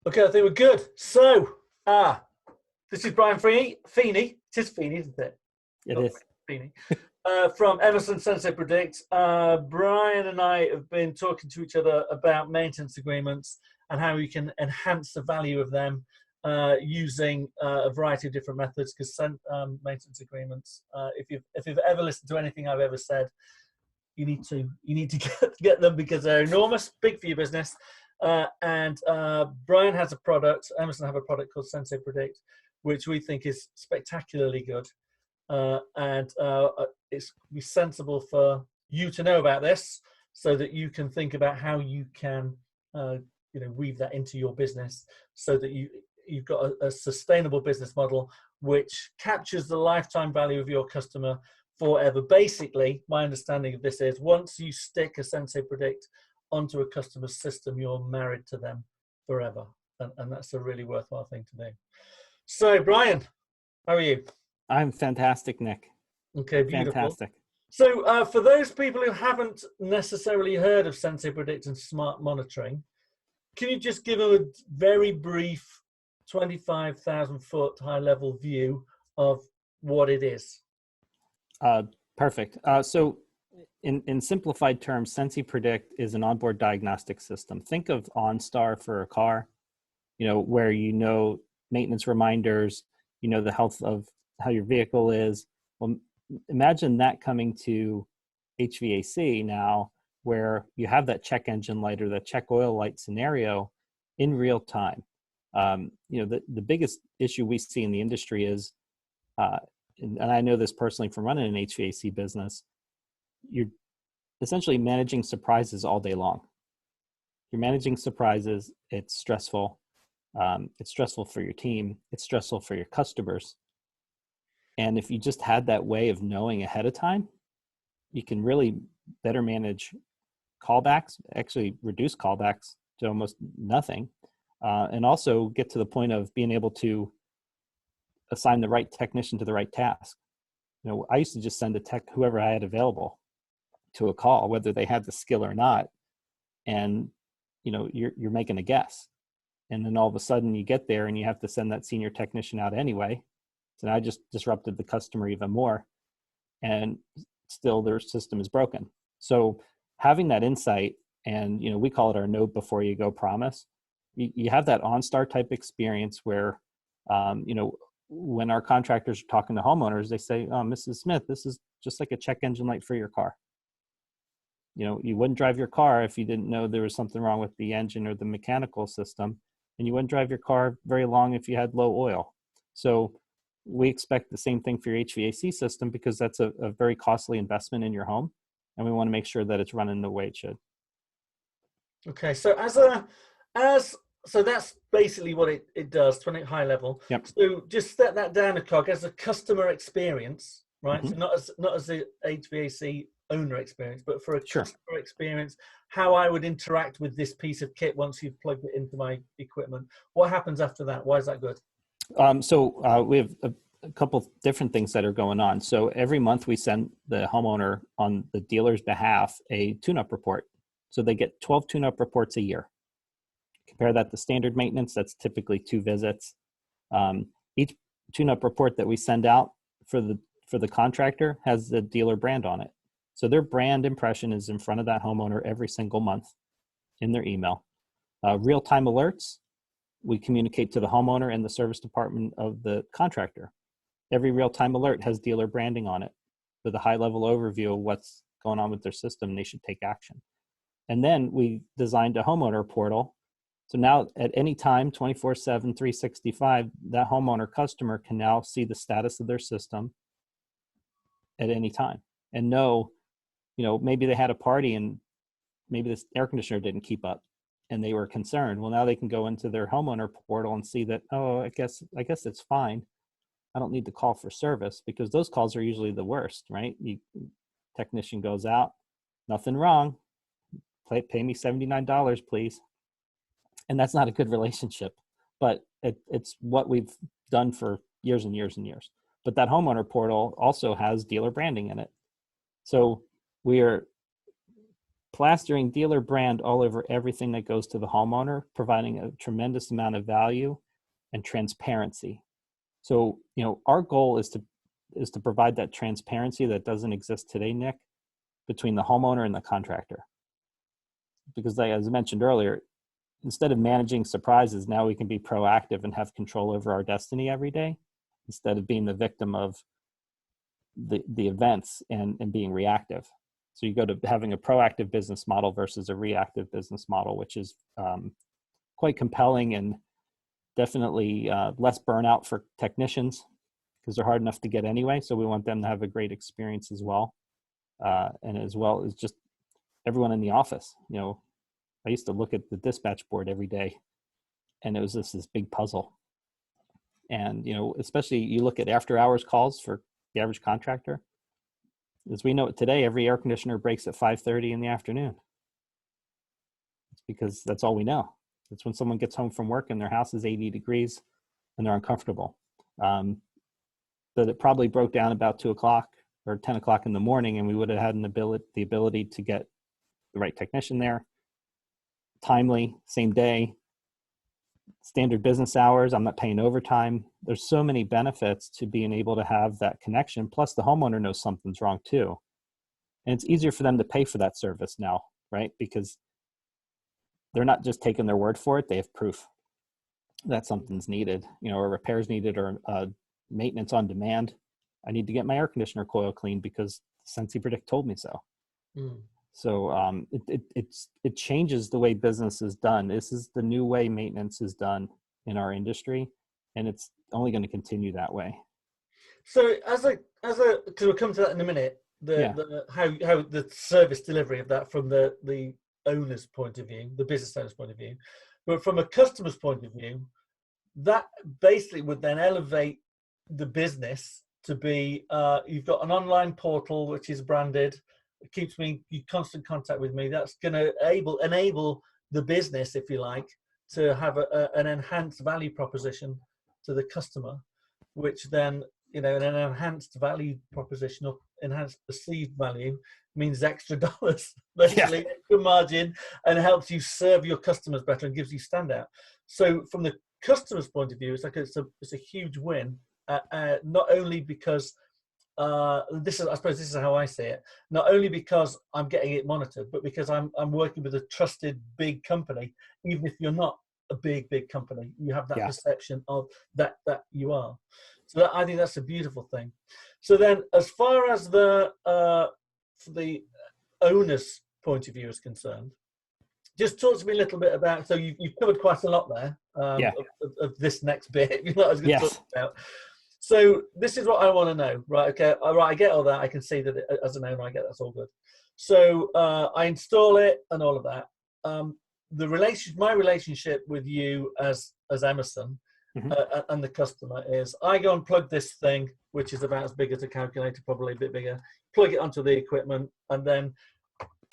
Okay, I think we're good. So, this is Brian Feenie. It is Feenie, isn't it? It Not is. Feenie. From Emerson, Sensi Predict. Brian and I have been talking to each other about maintenance agreements and how we can enhance the value of them using a variety of different methods. Because maintenance agreements, if you've ever listened to anything I've ever said, you need to get them because they're enormous, big for your business. And Brian has a product. Emerson have a product called Sensi Predict, which we think is spectacularly good. And it's sensible for you to know about this, so that you can think about how you can, weave that into your business, so that you've got a sustainable business model which captures the lifetime value of your customer forever. Basically, my understanding of this is once you stick a Sensi Predict onto a customer's system, you're married to them forever, and that's a really worthwhile thing to do. So, Brian, how are you? I'm fantastic, Nick. Okay, beautiful. Fantastic. So for those people who haven't necessarily heard of Sensi Predict and smart monitoring, can you just give them a very brief 25,000 foot high level view of what it is? Perfect. So in simplified terms, Sensi Predict is an onboard diagnostic system. Think of OnStar for a car, where maintenance reminders, the health of how your vehicle is. Well, imagine that coming to HVAC now, where you have that check engine light or that check oil light scenario in real time. The biggest issue we see in the industry is, and I know this personally from running an HVAC business, you're essentially managing surprises all day long. You're managing surprises. It's stressful. It's stressful for your team. It's stressful for your customers. And if you just had that way of knowing ahead of time, you can really better manage callbacks, actually reduce callbacks to almost nothing, and also get to the point of being able to assign the right technician to the right task. I used to just send a tech, whoever I had available, to a call, whether they had the skill or not. And, you're making a guess. And then all of a sudden you get there and you have to send that senior technician out anyway. So now I just disrupted the customer even more, and still their system is broken. So having that insight, and we call it our know before you go promise. You have that OnStar type experience where, when our contractors are talking to homeowners, they say, "Oh, Mrs. Smith, this is just like a check engine light for your car." You wouldn't drive your car if you didn't know there was something wrong with the engine or the mechanical system, and you wouldn't drive your car very long if you had low oil. So we expect the same thing for your HVAC system, because that's a very costly investment in your home, and we want to make sure that it's running the way it should. Okay, so so that's basically what it does, 20 high level. Yep. So just set that down a cog as a customer experience, right? Mm-hmm. So not as the HVAC owner experience, but for a Sure. customer experience, how I would interact with this piece of kit once you've plugged it into my equipment. What happens after that? Why is that good? So we have a couple different things that are going on. So every month we send the homeowner on the dealer's behalf a tune-up report. So they get 12 tune-up reports a year. Compare that to standard maintenance, that's typically 2 visits. Each tune-up report that we send out for the contractor has the dealer brand on it. So their brand impression is in front of that homeowner every single month in their email. Real-time alerts, we communicate to the homeowner and the service department of the contractor. Every real-time alert has dealer branding on it with a high-level overview of what's going on with their system, and they should take action. And then we designed a homeowner portal. So now at any time, 24/7, 365, that homeowner customer can now see the status of their system at any time and know, maybe they had a party and maybe this air conditioner didn't keep up and they were concerned. Well, now they can go into their homeowner portal and see that, oh, I guess it's fine. I don't need to call for service, because those calls are usually the worst, right? Technician goes out, nothing wrong. Pay me $79, please. And that's not a good relationship, but it's what we've done for years and years and years. But that homeowner portal also has dealer branding in it. So we are plastering dealer brand all over everything that goes to the homeowner, providing a tremendous amount of value and transparency. So, our goal is to provide that transparency that doesn't exist today, Nick, between the homeowner and the contractor. Because like, as I mentioned earlier, instead of managing surprises, now we can be proactive and have control over our destiny every day, instead of being the victim of the events and being reactive. So you go to having a proactive business model versus a reactive business model, which is quite compelling and definitely less burnout for technicians because they're hard enough to get anyway. So we want them to have a great experience as well. And as well as just everyone in the office. I used to look at the dispatch board every day and it was just this big puzzle. And, especially you look at after hours calls for the average contractor. As we know it today, every air conditioner breaks at 5:30 in the afternoon. It's because that's all we know. It's when someone gets home from work and their house is 80 degrees and they're uncomfortable. But it probably broke down about 2 o'clock or 10 o'clock in the morning, and we would have had the ability to get the right technician there, timely, same day, standard business hours. I'm not paying overtime. There's so many benefits to being able to have that connection. Plus the homeowner knows something's wrong too. And it's easier for them to pay for that service now, right? Because they're not just taking their word for it. They have proof that something's needed, or repairs needed or maintenance on demand. I need to get my air conditioner coil cleaned because Sensi Predict told me so. So it changes the way business is done. This is the new way maintenance is done in our industry, and it's only going to continue that way. So because we'll come to that in a minute, how the service delivery of that from the owner's point of view, the business owner's point of view, but from a customer's point of view, that basically would then elevate the business to be you've got an online portal which is branded. It keeps me in constant contact with me. That's going to enable the business, if you like, to have an enhanced value proposition to the customer, which then, an enhanced value proposition or enhanced perceived value means extra dollars, basically extra margin, and helps you serve your customers better and gives you standout. So from the customer's point of view, it's a huge win, not only because I suppose this is how I see it. Not only because I'm getting it monitored, but because I'm working with a trusted big company. Even if you're not a big company, you have that perception of that you are. So I think that's a beautiful thing. So then, as far as the owner's point of view is concerned, just talk to me a little bit about. So you've covered quite a lot there of this next bit. You know what I was going to talk about. So this is what I want to know, right? Okay, all right, I get all that. I can see that as an owner, I get that's all good. So I install it and all of that. My relationship with you as Emerson and the customer is I go and plug this thing, which is about as big as a calculator, probably a bit bigger, plug it onto the equipment, and then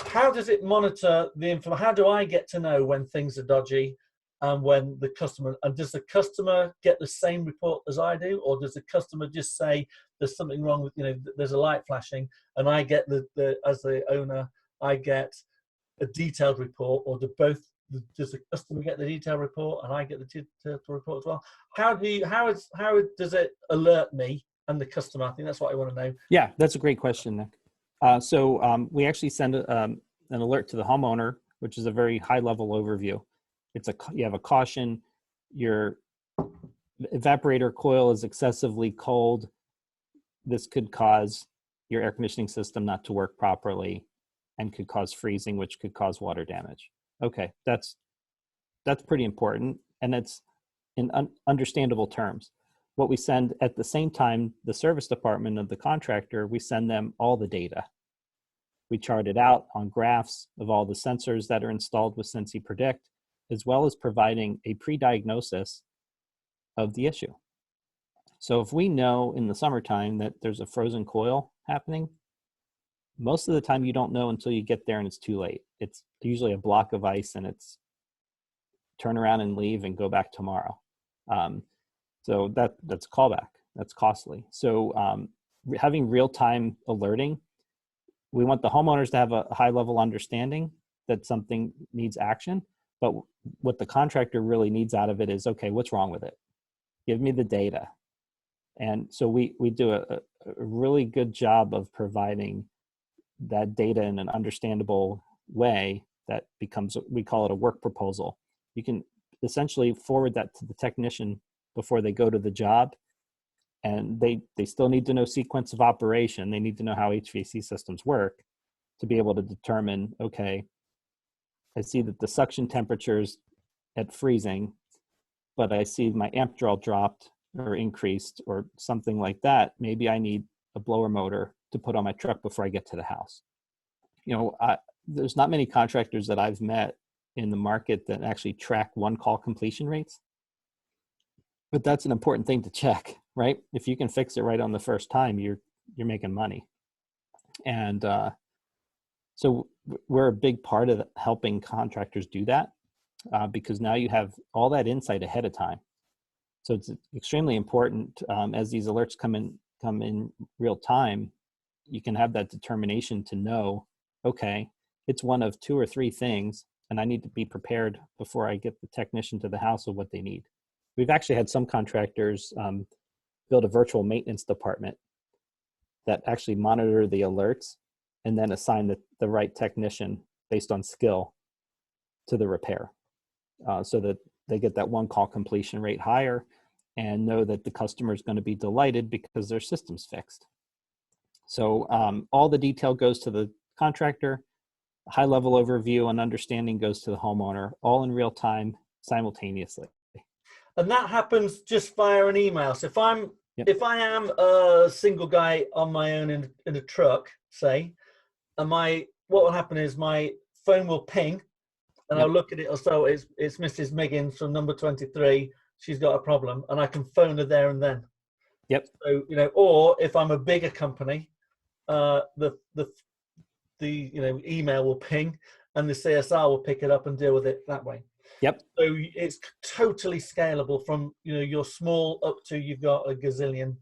how does it monitor the information? How do I get to know when things are dodgy? And when the customer, and does the customer get the same report as I do, or does the customer just say there's something wrong with, there's a light flashing, and I get as the owner, I get a detailed report, or does the customer get the detailed report and I get the detailed report as well? How does it alert me and the customer? I think that's what I want to know. Yeah, that's a great question, Nick. So we actually send an alert to the homeowner, which is a very high level overview. You have a caution, your evaporator coil is excessively cold. This could cause your air conditioning system not to work properly and could cause freezing, which could cause water damage. Okay, that's pretty important, and it's in understandable terms. What we send at the same time, the service department of the contractor, we send them all the data. We chart it out on graphs of all the sensors that are installed with Sensi Predict, as well as providing a pre-diagnosis of the issue. So if we know in the summertime that there's a frozen coil happening, most of the time you don't know until you get there and it's too late. It's usually a block of ice and it's turn around and leave and go back tomorrow. So that's a callback. That's costly. So having real-time alerting we want the homeowners to have a high level understanding that something needs action. But what the contractor really needs out of it is, okay, what's wrong with it? Give me the data. And so we do a really good job of providing that data in an understandable way that becomes, we call it a work proposal. You can essentially forward that to the technician before they go to the job. And they still need to know sequence of operation. They need to know how HVAC systems work to be able to determine, okay, I see that the suction temperature's at freezing, but I see my amp draw dropped or increased or something like that. Maybe I need a blower motor to put on my truck before I get to the house. There's not many contractors that I've met in the market that actually track one call completion rates. But that's an important thing to check, right? If you can fix it right on the first time, you're making money. And so we're a big part of helping contractors do that because now you have all that insight ahead of time. So it's extremely important as these alerts come in real time. You can have that determination to know, okay, it's one of 2 or 3 things, and I need to be prepared before I get the technician to the house of what they need. We've actually had some contractors build a virtual maintenance department that actually monitor the alerts and then assign the right technician based on skill to the repair so that they get that one call completion rate higher and know that the customer is going to be delighted because their system's fixed. So all the detail goes to the contractor, high level overview and understanding goes to the homeowner, all in real time simultaneously. And that happens just via an email. So if I am a single guy on my own in a truck, say, and what will happen is my phone will ping, and I'll look at it. So it's Mrs. Miggins from number 23. She's got a problem, and I can phone her there and then. Yep. So or if I'm a bigger company, the email will ping, and the CSR will pick it up and deal with it that way. Yep. So it's totally scalable from you're small up to you've got a gazillion.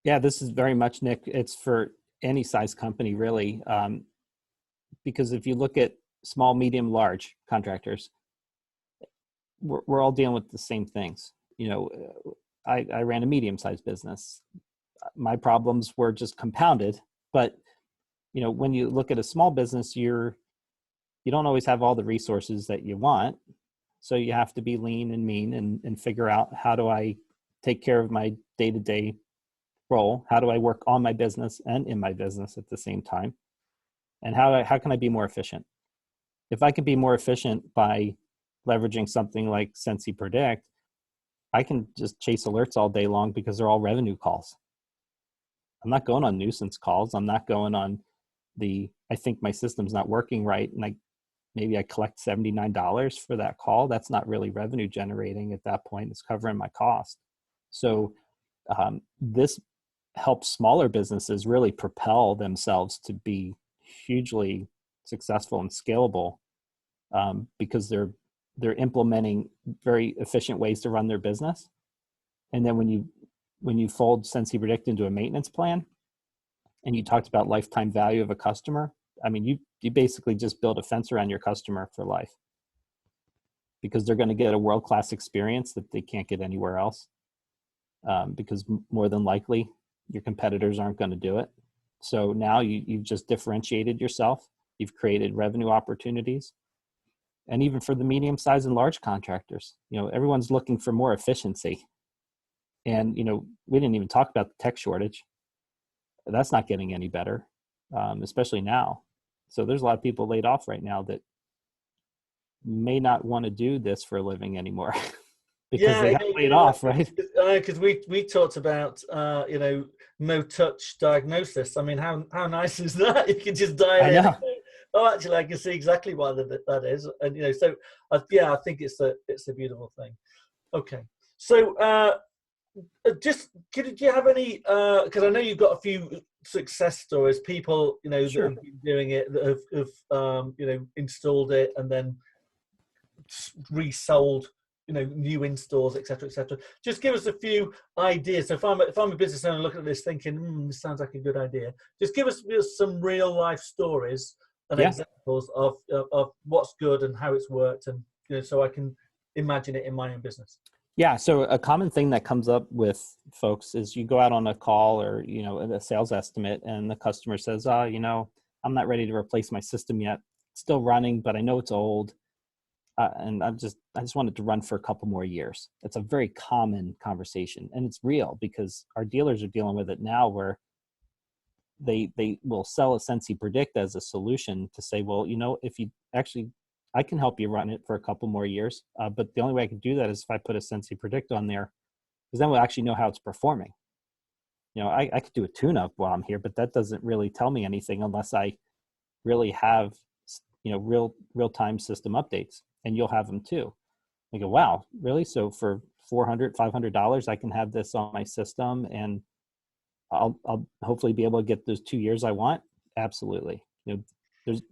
Yeah, this is very much, Nick. It's for any size company really, because if you look at small, medium, large contractors, we're all dealing with the same things. I ran a medium-sized business. My problems were just compounded, but when you look at a small business, you don't always have all the resources that you want. So you have to be lean and mean and figure out, how do I take care of my day-to-day role? How do I work on my business and in my business at the same time? And how can I be more efficient? If I can be more efficient by leveraging something like Sensi Predict, I can just chase alerts all day long because they're all revenue calls. I'm not going on nuisance calls. I'm not going on I think my system's not working right, and maybe I collect $79 for that call. That's not really revenue generating at that point. It's covering my cost. So this helps smaller businesses really propel themselves to be hugely successful and scalable because they're implementing very efficient ways to run their business. And then when you fold Sensi Predict into a maintenance plan, and you talked about lifetime value of a customer, I mean, you basically just build a fence around your customer for life because they're going to get a world-class experience that they can't get anywhere else because more than likely your competitors aren't going to do it. So now you've just differentiated yourself. You've created revenue opportunities. And even for the medium-sized and large contractors, everyone's looking for more efficiency. And, we didn't even talk about the tech shortage. That's not getting any better, especially now. So there's a lot of people laid off right now that may not want to do this for a living anymore because they got laid off, right? Because we talked about, no touch diagnosis. I mean, how nice is that? You can just dial in. Oh, actually, I can see exactly why that is. And, so I think it's a beautiful thing. Okay. So, just do you have any because I know you've got a few success stories, people Sure. that have been doing it, that have installed it and then resold new installs, etc., etc. Just give us a few ideas. So if I'm a business owner looking at this thinking, this sounds like a good idea, just give us some real life stories and Yeah. examples of what's good and how it's worked, and so I can imagine it in my own business. Yeah. So a common thing that comes up with folks is you go out on a call or, a sales estimate, and the customer says, I'm not ready to replace my system yet. It's still running, but I know it's old. And I just want it to run for a couple more years. It's a very common conversation, and it's real because our dealers are dealing with it now, where they will sell a Sensi Predict as a solution to say, well, if you actually, I can help you run it for a couple more years. But the only way I can do that is if I put a Sensi Predict on there, because then we'll actually know how it's performing. I could do a tune-up while I'm here, but that doesn't really tell me anything unless I really have, real-time system updates, and you'll have them too. I go, wow, really? So for $400, $500, I can have this on my system, and I'll hopefully be able to get those 2 years I want. Absolutely.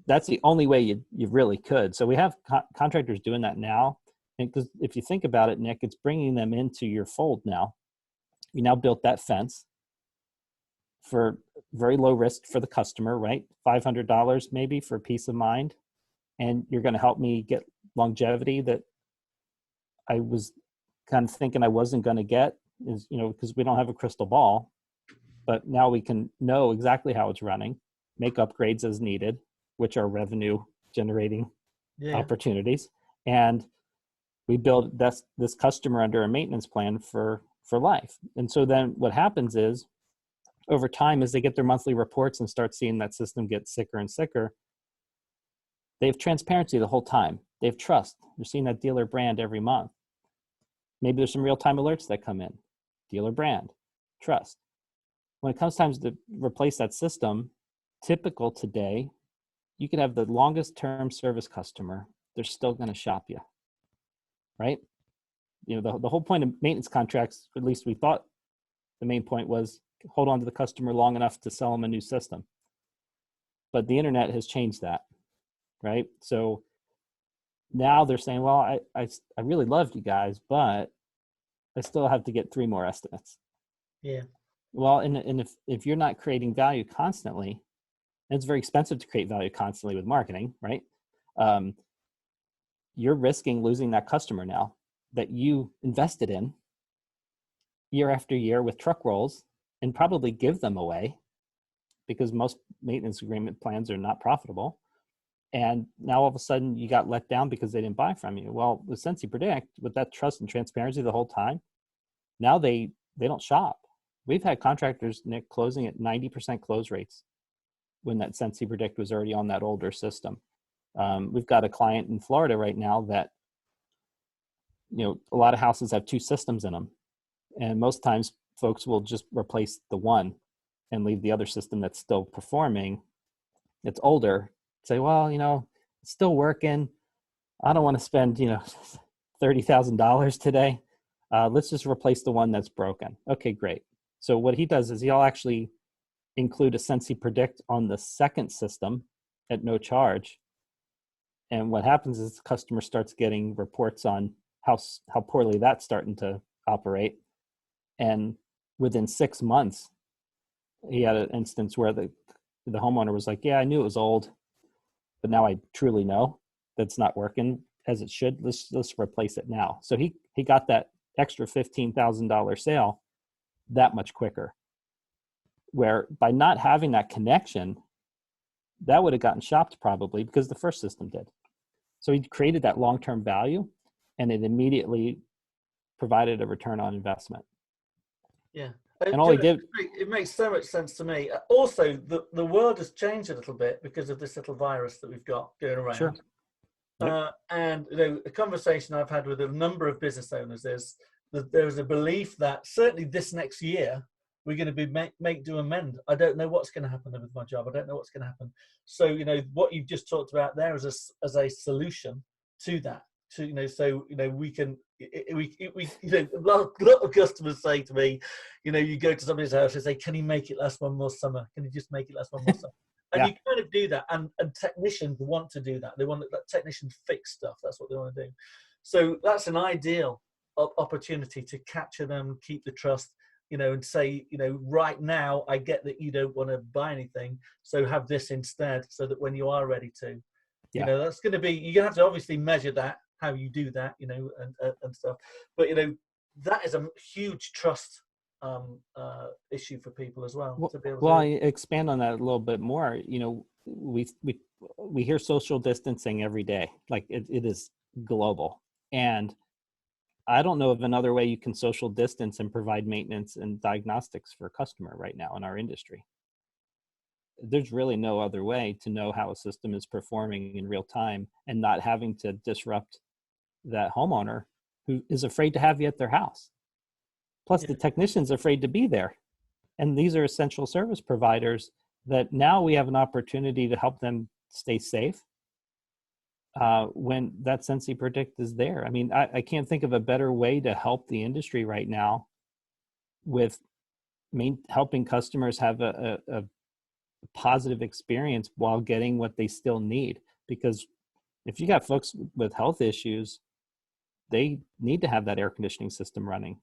That's the only way you really could. So we have contractors doing that now. And because if you think about it, Nick, it's bringing them into your fold now. You now built that fence for very low risk for the customer, right? $500 maybe for peace of mind. And you're going to help me get longevity that I was kind of thinking I wasn't going to get, is, because we don't have a crystal ball. But now we can know exactly how it's running, make upgrades as needed, which are revenue generating opportunities. And we build this customer under a maintenance plan for life. And so then what happens is, over time, as they get their monthly reports and start seeing that system get sicker and sicker, they have transparency the whole time. They have trust. They're seeing that dealer brand every month. Maybe there's some real-time alerts that come in. Dealer brand, trust. When it comes time to replace that system, typical today, you could have the longest term service customer. They're still going to shop you, right? The whole point of maintenance contracts, at least we thought the main point was hold on to the customer long enough to sell them a new system. But the internet has changed that, right? So now they're saying, well, I really loved you guys, but I still have to get 3 more estimates. Yeah. Well, and if you're not creating value constantly, and it's very expensive to create value constantly with marketing, right? You're risking losing that customer now that you invested in year after year with truck rolls, and probably give them away because most maintenance agreement plans are not profitable. And now all of a sudden you got let down because they didn't buy from you. Well, with Sensi Predict, with that trust and transparency the whole time, now they don't shop. We've had contractors, Nick, closing at 90% close rates when that Sensi Predict was already on that older system. We've got a client in Florida right now that, a lot of houses have 2 systems in them. And most times folks will just replace the one and leave the other system that's still performing. It's older. Say, well, it's still working. I don't want to spend, $30,000 today. Let's just replace the one that's broken. Okay, great. So what he does is he'll actually include a Sensi Predict on the second system at no charge. And what happens is the customer starts getting reports on how poorly that's starting to operate. And within 6 months, he had an instance where the homeowner was like, yeah, I knew it was old, but now I truly know that's not working as it should. Let's replace it now. So he got that extra $15,000 sale that much quicker, where by not having that connection, that would have gotten shopped probably because the first system did. So he created that long-term value, and it immediately provided a return on investment. Yeah. And all he did, it makes so much sense to me. Also, the world has changed a little bit because of this little virus that we've got going around. Sure. Yep. And a conversation I've had with a number of business owners is that there's a belief that certainly this next year we're going to be make do amend. I don't know what's going to happen with my job. I don't know what's going to happen. So what you've just talked about there as a solution to that. We can. A lot of customers say to me, you go to somebody's house and say, can you make it last one more summer? Can you just make it last one more summer? And you kind of do that, and technicians want to do that. They want that technicians fix stuff. That's what they want to do. So that's an ideal opportunity to capture them, keep the trust, and say, right now I get that you don't want to buy anything, so have this instead, so that when you are ready to, that's going to be, you're going to have to obviously measure that, how you do that, and stuff. But, that is a huge trust issue for people as well. To be able I expand on that a little bit more. We hear social distancing every day, like it is global. And I don't know of another way you can social distance and provide maintenance and diagnostics for a customer right now in our industry. There's really no other way to know how a system is performing in real time and not having to disrupt that homeowner who is afraid to have you at their house. Plus, the technician's afraid to be there. And these are essential service providers that now we have an opportunity to help them stay safe when that Sensi Predict is there. I mean, I can't think of a better way to help the industry right now with helping customers have a positive experience while getting what they still need. Because if you got folks with health issues, they need to have that air conditioning system running.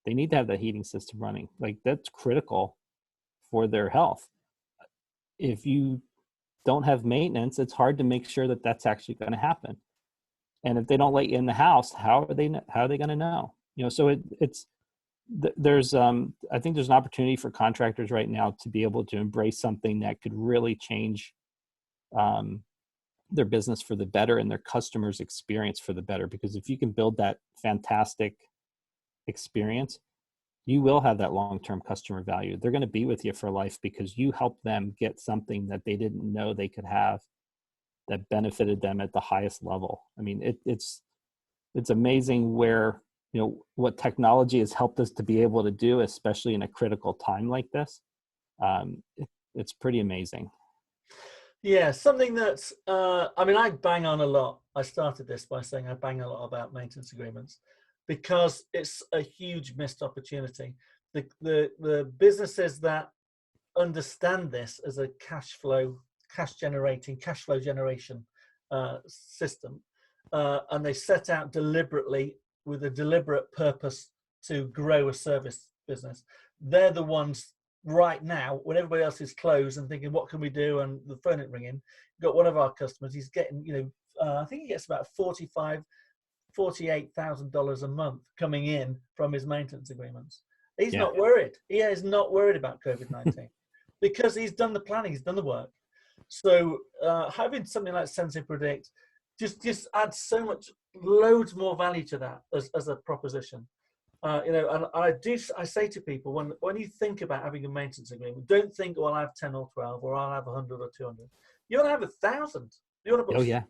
They need to have that heating system running. Like, that's critical for their health. If you don't have maintenance, it's hard to make sure that that's actually going to happen. And if they don't let you in the house, how are they going to know? So there's I think there's an opportunity for contractors right now to be able to embrace something that could really change their business for the better and their customers' experience for the better. Because if you can build that fantastic experience, you will have that long-term customer value. They're going to be with you for life because you helped them get something that they didn't know they could have that benefited them at the highest level. I mean, it's amazing where, what technology has helped us to be able to do, especially in a critical time like this. It's pretty amazing. Yeah, something that's, I bang on a lot. I started this by saying I bang a lot about maintenance agreements because it's a huge missed opportunity. The businesses that understand this as a cash flow generation system, and they set out deliberately with a deliberate purpose to grow a service business. They're the ones right now, when everybody else is closed and thinking, what can we do? And the phone ain't ringing. Got one of our customers, he's getting, I think he gets about $48,000 a month coming in from his maintenance agreements. He's not worried. He is not worried about COVID-19 because he's done the planning, he's done the work. So having something like Sensi Predict just adds so much, loads more value to that as a proposition. And I say to people, when you think about having a maintenance agreement, don't think, well, I have 10 or 12, or I'll have 100 or 200. You want to have 1,000. You want to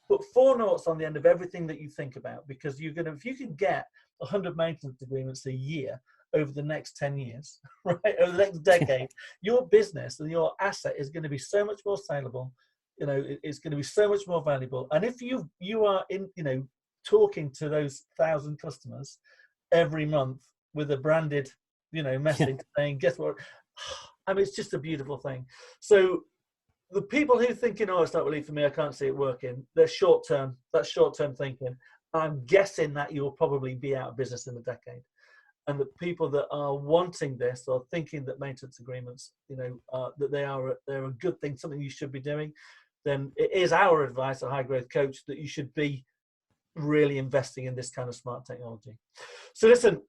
put 4 notes on the end of everything that you think about, because if you can get 100 maintenance agreements a year over the next 10 years, right, over the next decade, your business and your asset is going to be so much more saleable. It's going to be so much more valuable. And if you are in, talking to those 1,000 customers every month with a branded, message saying, guess what? I mean, it's just a beautiful thing. So the people who thinking, oh, it's not really for me, I can't see it working, they're short-term. That's short-term thinking. I'm guessing that you'll probably be out of business in a decade. And the people that are wanting this or thinking that maintenance agreements, that they're a good thing, something you should be doing, then it is our advice at High Growth Coach that you should be really investing in this kind of smart technology. So listen,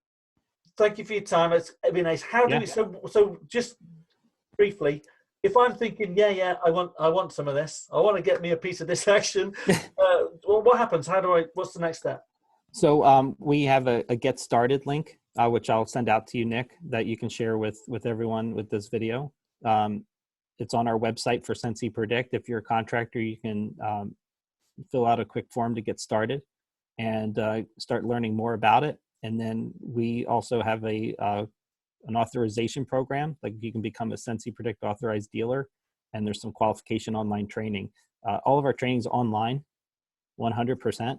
thank you for your time. It's been nice. How do we, so just briefly, if I'm thinking, I want some of this, I want to get me a piece of this action, well, what happens? What's the next step? So we have a get started link, which I'll send out to you, Nick, that you can share with everyone with this video. It's on our website for Sensi Predict. If you're a contractor, you can fill out a quick form to get started and start learning more about it. And then we also have an authorization program. Like, you can become a Sensi Predict authorized dealer, and there's some qualification online training. All of our training is online, 100%.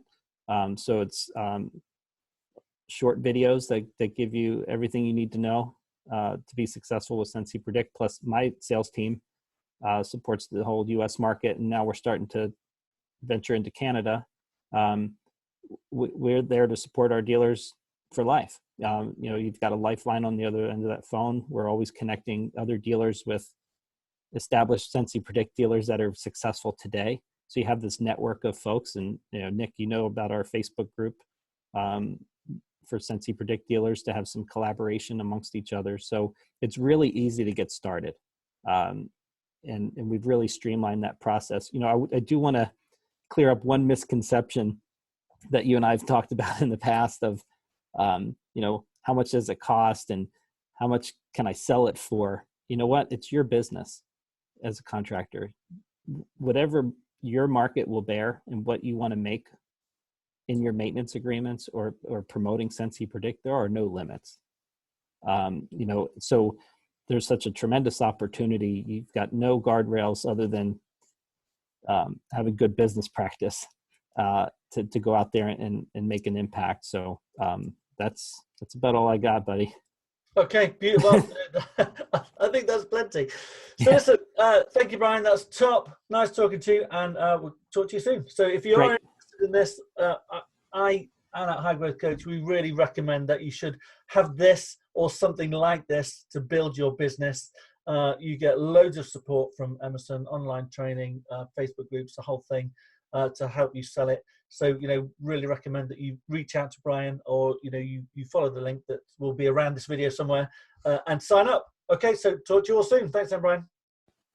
So it's short videos that give you everything you need to know to be successful with Sensi Predict. Plus, my sales team supports the whole U.S. market, and now we're starting to venture into Canada. we're there to support our dealers for life. You know, you've got a lifeline on the other end of that phone. We're always connecting other dealers with established Sensi Predict dealers that are successful today. So you have this network of folks, and you know, Nick, you know about our Facebook group for Sensi Predict dealers to have some collaboration amongst each other. So it's really easy to get started, and we've really streamlined that process. You know, I do want to clear up one misconception that you and I have talked about in the past of, you know, how much does it cost and how much can I sell it for? You know what? It's your business as a contractor. Whatever your market will bear and what you want to make in your maintenance agreements or promoting Sensi Predict, there are no limits. You know, so there's such a tremendous opportunity. You've got no guardrails other than having good business practice to go out there and make an impact. So that's about all I got, buddy. Okay, beautiful. I think that's plenty. So listen, thank you, Brian. That's top. Nice talking to you, and we'll talk to you soon. So if you are interested in this, I and at High Growth Coach, we really recommend that you should have this or something like this to build your business. You get loads of support from Emerson, online training, Facebook groups, the whole thing, to help you sell it. So, you know, really recommend that you reach out to Brian, or, you know, you follow the link that will be around this video somewhere, and sign up. Okay, so talk to you all soon. Thanks, then, Brian.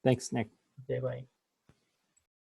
Thanks, Nick. Okay, bye.